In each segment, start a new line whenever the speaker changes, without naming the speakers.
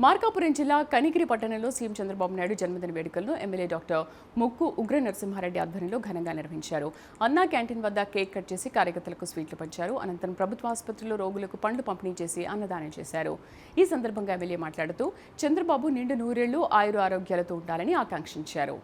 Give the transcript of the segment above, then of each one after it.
మార్కాపురం జిల్లా కనిగిరి పట్టణంలో సీఎం చంద్రబాబు నాయుడు జన్మదిన వేడుకలను ఎమ్మెల్యే డాక్టర్ ముక్కు ఉగ్ర నరసింహారెడ్డి ఆధ్వర్యంలో ఘనంగా నిర్వహించారు. అన్నా క్యాంటీన్ వద్ద కేక్ కట్ చేసి కార్యకర్తలకు స్వీట్లు పంచారు. అనంతరం ప్రభుత్వ ఆసుపత్రిలో రోగులకు పండ్లు పంపిణీ చేసి అన్నదానం చేశారు. ఈ సందర్భంగా ఎమ్మెల్యే మాట్లాడుతూ చంద్రబాబు నిండు నూరేళ్లు ఆయుర ఆరోగ్యాలతో ఉండాలని ఆకాంక్షించారు.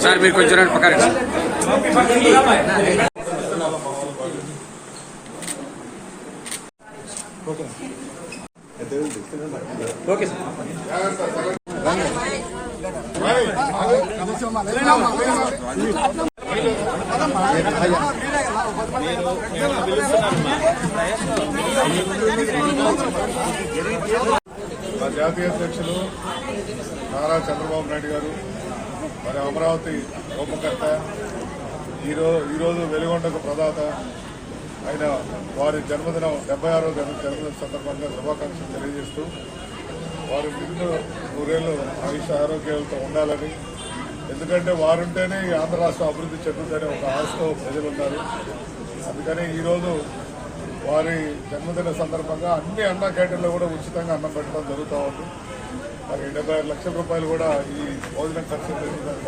సార్ మీరు కొంచెం పక్కన ఓకే
మా జాతీయ అధ్యక్షులు నారా చంద్రబాబు నాయుడు గారు మరి అమరావతి రూపకర్త ఈరోజు వెలుగొండకు ప్రదాత ఆయన వారి జన్మదినం 76వ జన్మదిన సందర్భంగా శుభాకాంక్షలు తెలియజేస్తూ వారు నిండు నూరేళ్లు ఆయుష ఆరోగ్యాలతో ఉండాలని, ఎందుకంటే వారుంటేనే ఈ ఆంధ్ర రాష్ట్రం అభివృద్ధి చెందుతుందనే ఒక ఆశతో ప్రజలు ఉన్నారు. అందుకని ఈరోజు వారి జన్మదిన సందర్భంగా అన్ని అన్న క్యాంటీన్లో కూడా ఉచితంగా అన్నం పెట్టడం జరుగుతూ ఉంది. మరి 75 లక్షల రూపాయలు కూడా ఈ భోజనం ఖర్చు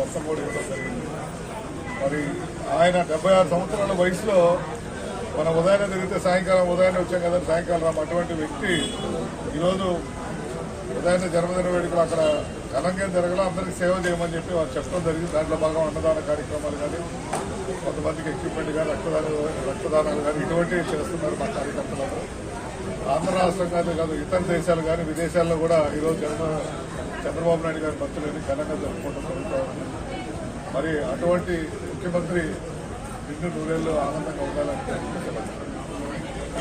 మొత్తం కూడా ఇవ్వడం జరిగింది. మరి ఆయన 76 సంవత్సరాల వయసులో మన ఉదయాన్నే తిరిగితే సాయంకాలం ఉదయాన్నే వచ్చాం కదా, సాయంకాలం రాము అటువంటి వ్యక్తి ఈరోజు ఉదయాన్నే జన్మదిన వేడుకలు అక్కడ ఘనంగా జరగల అందరికీ సేవ చేయమని చెప్పి వారు చెప్పడం జరిగింది. దాంట్లో భాగం అన్నదాన కార్యక్రమాలు కానీ, కొంతమందికి ఎక్విప్మెంట్ కానీ, రక్తదానాలు కానీ ఇటువంటివి చేస్తున్నారు మా కార్యకర్తలు. ఆంధ్ర రాష్ట్రం కాదు ఇతర దేశాలు కానీ విదేశాల్లో కూడా ఈరోజు చంద్రబాబు నాయుడు గారి భక్తులని ఘనంగా జరుపుకోవడం జరుగుతూ ఉంది. మరి అటువంటి ముఖ్యమంత్రి నిండు నూరేళ్లు ఆనందంగా ఉండాలని